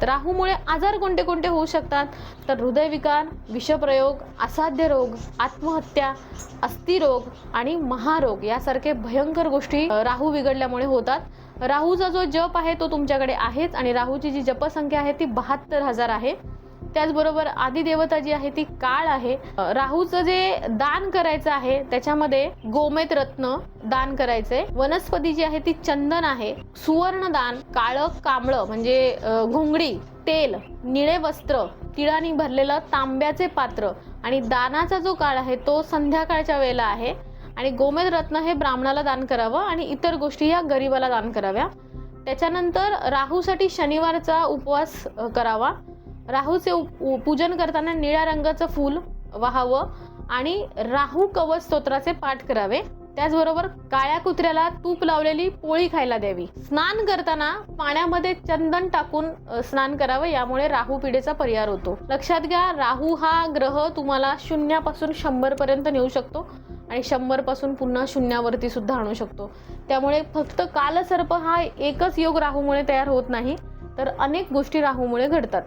राहूमुळे आजार कोणते कोणते होऊ शकतात, तर हृदयविकार, विषप्रयोग, असाध्य रोग, आत्महत्या, अस्थिरोग आणि महारोग यासारखे भयंकर गोष्टी राहू बिघडल्यामुळे होतात। राहूचा जो जप आहे तो तुमच्याकडे आहेच आणि राहूची जी जपसंख्या आहे ती 72,000 आहे। त्याचबरोबर आदिदेवता जी आहे ती काळ आहे। राहूचं जे दान करायचं आहे त्याच्यामध्ये गोमेत रत्न दान करायचंय। वनस्पती जी आहे ती चंदन आहे। सुवर्ण दान, काळं कांबळं म्हणजे घोंगडी, तेल, निळे वस्त्र, तिळाने भरलेलं तांब्याचे पात्र आणि दानाचा जो काळ आहे तो संध्याकाळच्या वेळेला आहे। आणि गोमेत रत्न हे ब्राह्मणाला दान करावं आणि इतर गोष्टी या गरीबाला दान कराव्या। त्याच्यानंतर राहूसाठी शनिवारचा उपवास करावा। राहूचे पूजन करताना निळ्या रंगाचं फूल वाहावं आणि राहू कवच स्तोत्राचे पाठ करावे। त्याचबरोबर काळ्या कुत्र्याला तूप लावलेली पोळी खायला द्यावी। स्नान करताना पाण्यामध्ये चंदन टाकून स्नान करावं, यामुळे राहू पिढेचा परिहार होतो। लक्षात घ्या, राहू हा ग्रह तुम्हाला 0 पासून 100 पर्यंत नेऊ शकतो आणि 100 पासून पुन्हा शून्यावरती सुद्धा आणू शकतो। त्यामुळे फक्त कालसर्प हा एकच योग राहूमुळे तयार होत नाही, तर अनेक गोष्टी राहूमुळे घडतात।